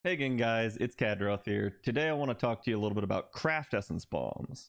Hey again, guys, it's Khadroth here. Today I want to talk to you a little bit about craft essence bombs.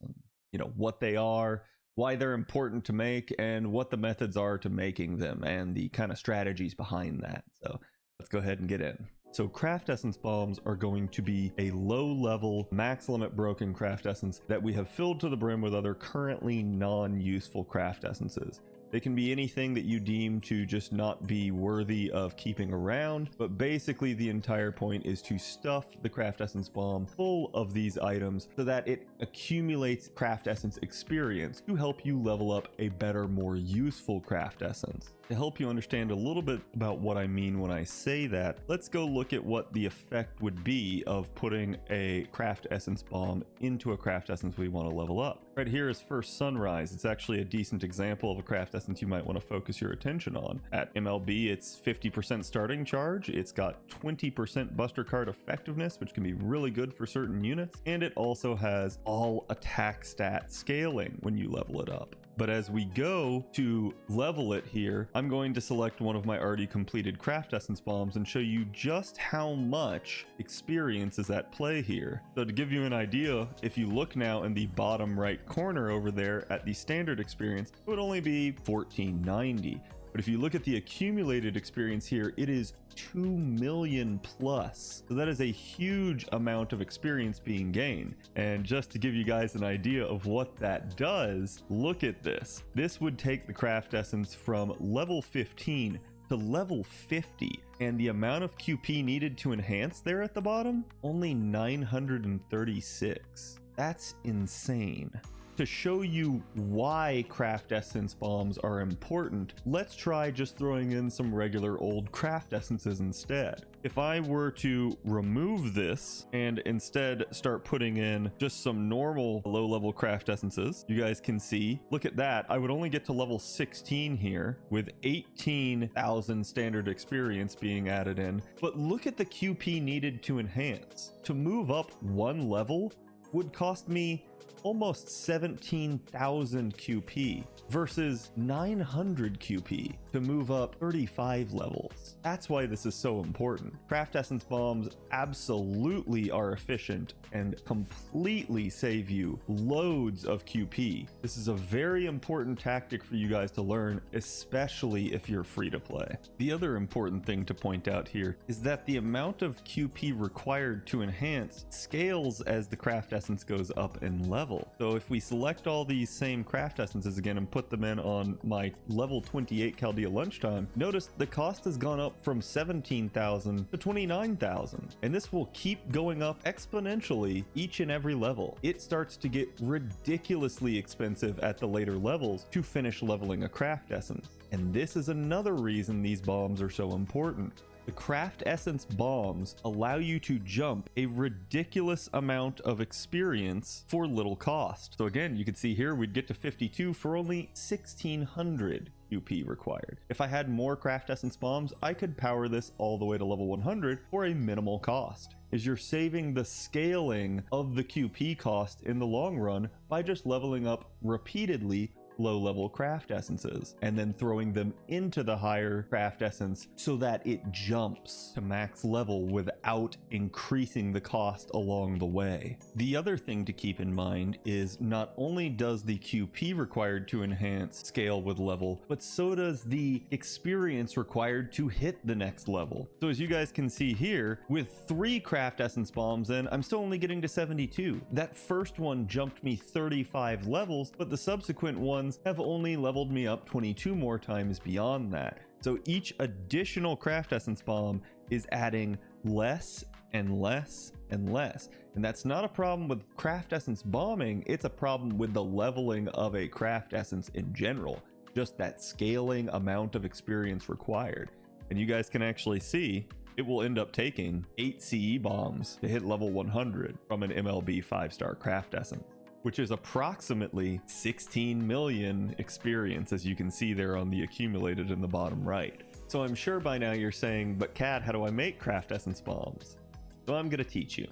What they are, why they're important to make, and what the methods are to making them, and the kind of strategies behind that. So let's go ahead and get in. So craft essence bombs are going to be a low-level, max limit broken craft essence that we have filled to the brim with other currently non-useful craft essences. They can be anything that you deem to just not be worthy of keeping around, but basically the entire point is to stuff the craft essence bomb full of these items so that it accumulates craft essence experience to help you level up a better, more useful craft essence. To help you understand a little bit about what I mean when I say that, let's go look at what the effect would be of putting a craft essence bomb into a craft essence we want to level up. Right here is First Sunrise. It's actually a decent example of a craft essence you might want to focus your attention on. At MLB, it's 50% starting charge, it's got 20% buster card effectiveness, which can be really good for certain units, and it also has all attack stat scaling when you level it up. But as we go to level it here, I'm going to select one of my already completed craft essence bombs and show you just how much experience is at play here. So to give you an idea, if you look now in the bottom right corner over there at the standard experience, it would only be 1490. But if you look at the accumulated experience here, it is 2 million plus. So that is a huge amount of experience being gained. And just to give you guys an idea of what that does, look at this. This would take the craft essence from level 15 to level 50. And the amount of QP needed to enhance there at the bottom, only 936. That's insane. To show you why craft essence bombs are important, let's try just throwing in some regular old craft essences instead. If I were to remove this and instead start putting in just some normal low-level craft essences, you guys can see, look at that, I would only get to level 16 here with 18,000 standard experience being added in. But look at the QP needed to enhance. To move up one level would cost me almost 17,000 QP versus 900 QP to move up 35 levels. That's why this is so important. Craft essence bombs absolutely are efficient and completely save you loads of QP. This is a very important tactic for you guys to learn, especially if you're free to play. The other important thing to point out here is that the amount of QP required to enhance scales as the craft essence goes up in level. So if we select all these same craft essences again and put them in on my level 28 Chaldea lunchtime, notice the cost has gone up from 17,000 to 29,000. And this will keep going up exponentially each and every level. It starts to get ridiculously expensive at the later levels to finish leveling a craft essence. And this is another reason these bombs are so important. The craft essence bombs allow you to jump a ridiculous amount of experience for little cost. So again, you can see here we'd get to 52 for only 1600 QP required. If I had more craft essence bombs, I could power this all the way to level 100 for a minimal cost. Is you're saving the scaling of the QP cost in the long run by just leveling up repeatedly low-level craft essences and then throwing them into the higher craft essence so that it jumps to max level without increasing the cost along the way. The other thing to keep in mind is not only does the QP required to enhance scale with level, but so does the experience required to hit the next level. So as you guys can see here, with 3 craft essence bombs in, I'm still only getting to 72. That first one jumped me 35 levels, but the subsequent one have only leveled me up 22 more times beyond that. So each additional craft essence bomb is adding less and less and less. And that's not a problem with craft essence bombing, it's a problem with the leveling of a craft essence in general. Just that scaling amount of experience required. And you guys can actually see it will end up taking 8 CE bombs to hit level 100 from an MLB 5-star craft essence, which is approximately 16 million experience, as you can see there on the accumulated in the bottom right. So I'm sure by now you're saying, but Kat, how do I make craft essence bombs? So I'm going to teach you.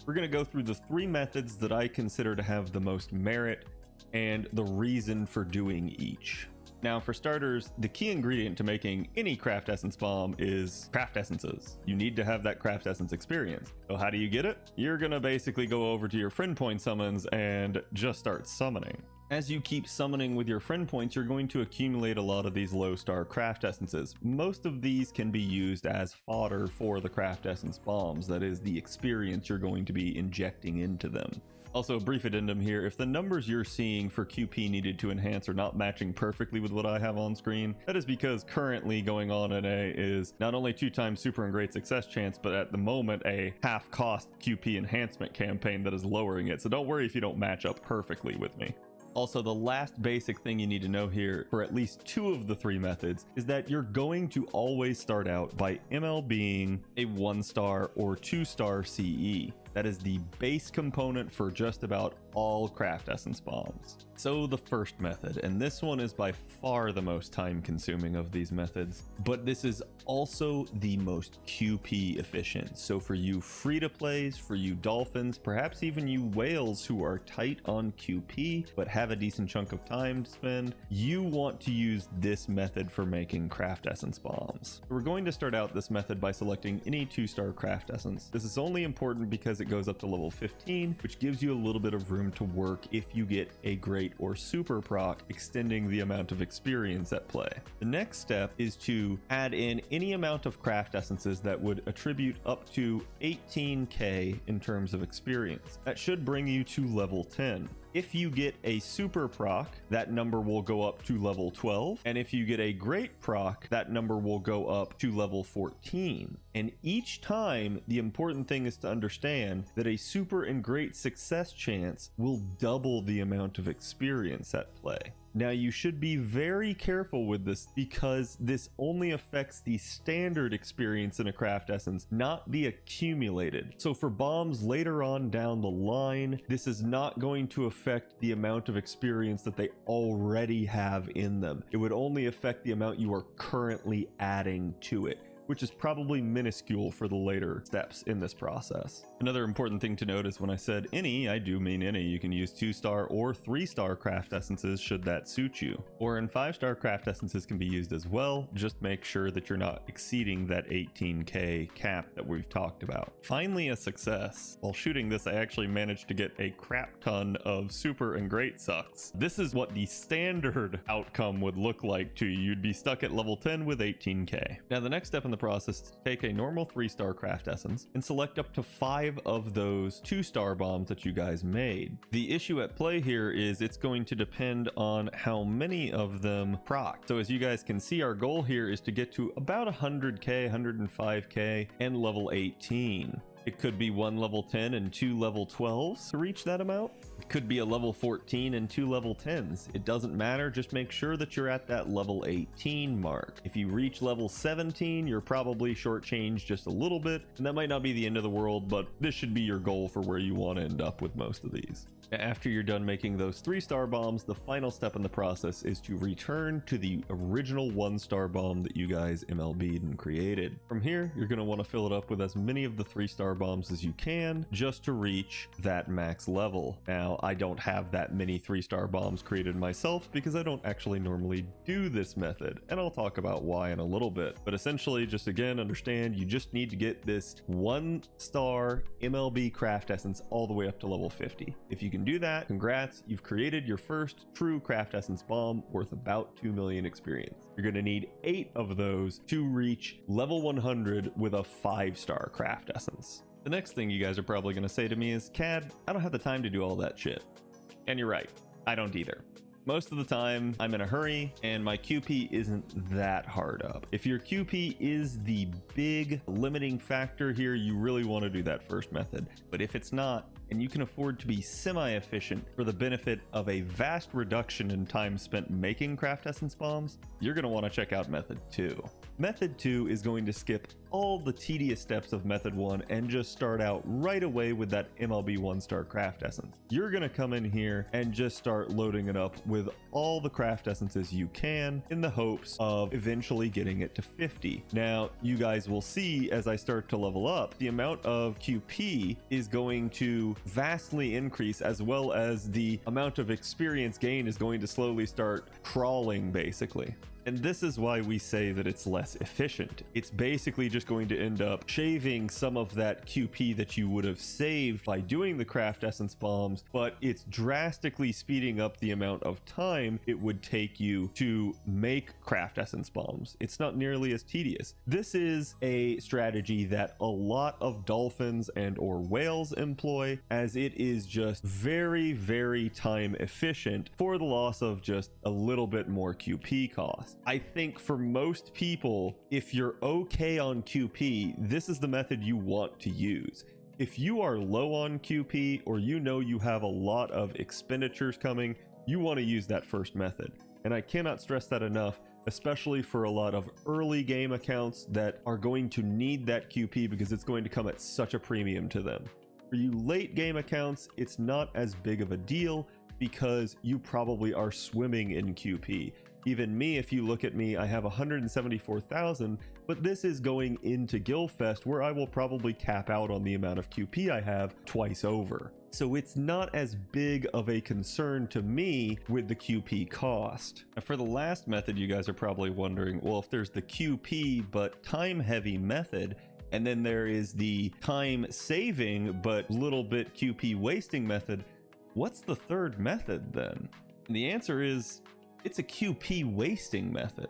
We're going to go through the 3 methods that I consider to have the most merit and the reason for doing each. Now, for starters, the key ingredient to making any craft essence bomb is craft essences. You need to have that craft essence experience. So how do you get it? You're gonna basically go over to your friend point summons and just start summoning. As you keep summoning with your friend points, you're going to accumulate a lot of these low star craft essences. Most of these can be used as fodder for the craft essence bombs. That is the experience you're going to be injecting into them. Also, a brief addendum here, if the numbers you're seeing for QP needed to enhance are not matching perfectly with what I have on screen, that is because currently going on in A is not only 2x super and great success chance, but at the moment a half cost QP enhancement campaign that is lowering it. So don't worry if you don't match up perfectly with me. Also, the last basic thing you need to know here for at least 2 of the 3 methods is that you're going to always start out by MLBing a 1-star or 2-star CE. That is the base component for just about all craft essence bombs. So the first method, and this one is by far the most time consuming of these methods, but this is also the most QP efficient. So for you free to plays, for you dolphins, perhaps even you whales who are tight on QP but have a decent chunk of time to spend, you want to use this method for making craft essence bombs. We're going to start out this method by selecting any 2-star craft essence. This is only important because it goes up to level 15, which gives you a little bit of room to work if you get a great or super proc, extending the amount of experience at play. The next step is to add in any amount of craft essences that would attribute up to 18k in terms of experience. That should bring you to level 10. If you get a super proc, that number will go up to level 12. And if you get a great proc, that number will go up to level 14. And each time, the important thing is to understand that a super and great success chance will double the amount of experience at play. Now, you should be very careful with this because this only affects the standard experience in a craft essence, not the accumulated. So for bombs later on down the line, this is not going to affect the amount of experience that they already have in them. It would only affect the amount you are currently adding to it, which is probably minuscule for the later steps in this process. Another important thing to note is when I said any, I do mean any. You can use 2-star or 3-star craft essences should that suit you. Or in 5-star craft essences can be used as well. Just make sure that you're not exceeding that 18k cap that we've talked about. Finally, a success. While shooting this, I actually managed to get a crap ton of super and great sucks. This is what the standard outcome would look like to you. You'd be stuck at level 10 with 18k. Now, the next step in the process is to take a normal 3-star craft essence and select up to 5 of those 2-star bombs that you guys made. The issue at play here is it's going to depend on how many of them proc. So as you guys can see, our goal here is to get to about 100k, 105k, and level 18. It could be 1 level 10 and 2 level 12s to reach that amount. It could be a level 14 and 2 level 10s. It doesn't matter, just make sure that you're at that level 18 mark. If you reach level 17, you're probably shortchanged just a little bit, and that might not be the end of the world, but this should be your goal for where you want to end up with most of these. After you're done making those 3-star bombs, the final step in the process is to return to the original 1-star bomb that you guys MLB'd and created. From here, you're going to want to fill it up with as many of the 3-star bombs as you can just to reach that max level. Now, I don't have that many 3-star bombs created myself because I don't actually normally do this method, and I'll talk about why in a little bit. But essentially, just again, understand you just need to get this 1-star MLB craft essence all the way up to level 50. If you can do that, congrats, you've created your first true craft essence bomb worth about 2 million experience. You're going to need 8 of those to reach level 100 with a 5-star craft essence. The next thing you guys are probably going to say to me is, Cad, I don't have the time to do all that shit. And you're right, I don't either. Most of the time, I'm in a hurry and my QP isn't that hard up. If your QP is the big limiting factor here, you really want to do that first method. But if it's not, and you can afford to be semi-efficient for the benefit of a vast reduction in time spent making craft essence bombs, you're going to want to check out method 2. Method 2 is going to skip all the tedious steps of method 1 and just start out right away with that MLB 1-star craft essence. You're going to come in here and just start loading it up with all the craft essences you can in the hopes of eventually getting it to 50. Now, you guys will see as I start to level up, the amount of QP is going to vastly increase, as well as the amount of experience gain is going to slowly start crawling, basically. And this is why we say that it's less efficient. It's basically just going to end up shaving some of that QP that you would have saved by doing the craft essence bombs, but it's drastically speeding up the amount of time it would take you to make craft essence bombs. It's not nearly as tedious. This is a strategy that a lot of dolphins and or whales employ, as it is just very, very time efficient for the loss of just a little bit more QP cost. I think for most people, if you're okay on QP, this is the method you want to use. If you are low on QP, or you know you have a lot of expenditures coming, you want to use that first method. And I cannot stress that enough, especially for a lot of early game accounts that are going to need that QP because it's going to come at such a premium to them. For you late game accounts, it's not as big of a deal because you probably are swimming in QP. Even me, if you look at me, I have 174,000, but this is going into Guildfest, where I will probably cap out on the amount of QP I have twice over. So it's not as big of a concern to me with the QP cost. Now for the last method, you guys are probably wondering, well, if there's the QP but time heavy method, and then there is the time saving but little bit QP wasting method, what's the third method then? And the answer is, it's a QP wasting method.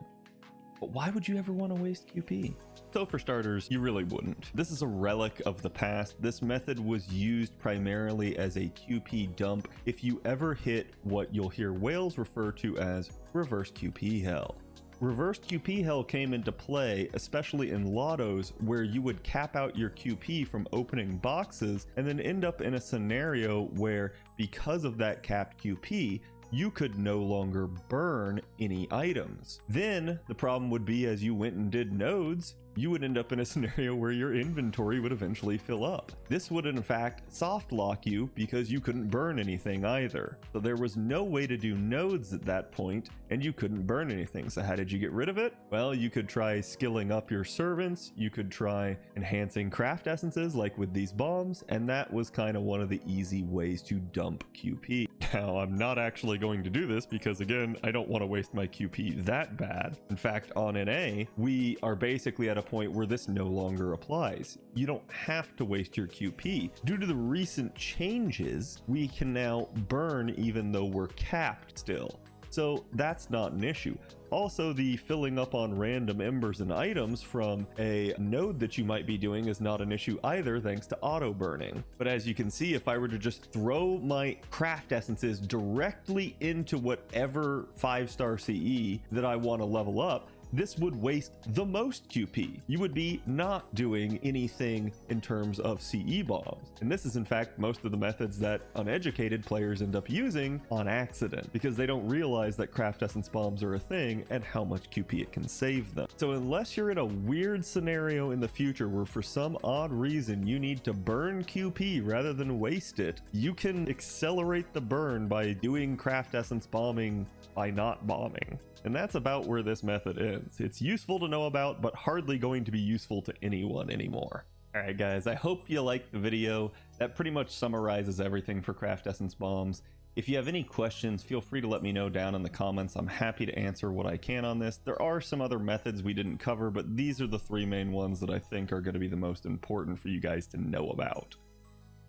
But why would you ever want to waste QP? So for starters, you really wouldn't. This is a relic of the past. This method was used primarily as a QP dump if you ever hit what you'll hear whales refer to as reverse QP hell. Reverse QP hell came into play, especially in lottos, where you would cap out your QP from opening boxes and then end up in a scenario where, because of that capped QP, you could no longer burn any items. Then the problem would be, as you went and did nodes, you would end up in a scenario where your inventory would eventually fill up. This would in fact soft lock you because you couldn't burn anything either. So there was no way to do nodes at that point, and you couldn't burn anything. So how did you get rid of it? Well, you could try skilling up your servants, you could try enhancing craft essences like with these bombs, and that was kind of one of the easy ways to dump QP. Now, I'm not actually going to do this because, again, I don't want to waste my QP that bad. In fact, on NA, we are basically at a point where this no longer applies. You don't have to waste your QP. Due to the recent changes, we can now burn even though we're capped still. So that's not an issue. Also, the filling up on random embers and items from a node that you might be doing is not an issue either, thanks to auto burning. But as you can see, if I were to just throw my craft essences directly into whatever 5-star CE that I want to level up, this would waste the most QP. You would be not doing anything in terms of CE bombs. And this is in fact most of the methods that uneducated players end up using on accident, because they don't realize that craft essence bombs are a thing and how much QP it can save them. So unless you're in a weird scenario in the future where for some odd reason you need to burn QP rather than waste it, you can accelerate the burn by doing craft essence bombing by not bombing. And that's about where this method ends. It's useful to know about, but hardly going to be useful to anyone anymore. Alright guys, I hope you liked the video. That pretty much summarizes everything for craft essence bombs. If you have any questions, feel free to let me know down in the comments. I'm happy to answer what I can on this. There are some other methods we didn't cover, but these are the three main ones that I think are going to be the most important for you guys to know about.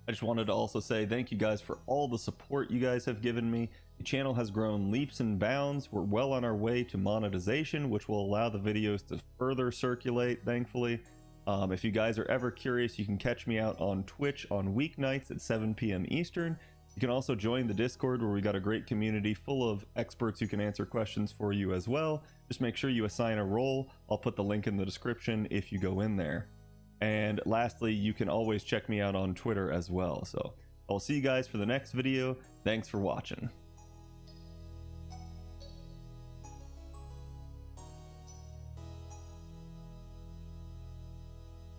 I just wanted to also say thank you guys for all the support you guys have given me. The channel has grown leaps and bounds. We're well on our way to monetization, which will allow the videos to further circulate, thankfully. If you guys are ever curious, you can catch me out on Twitch on weeknights at 7 p.m. Eastern. You can also join the Discord, where we got a great community full of experts who can answer questions for you as well. Just make sure you assign a role. I'll put the link in the description if you go in there. And lastly, you can always check me out on Twitter as well. So I'll see you guys for the next video. Thanks for watching.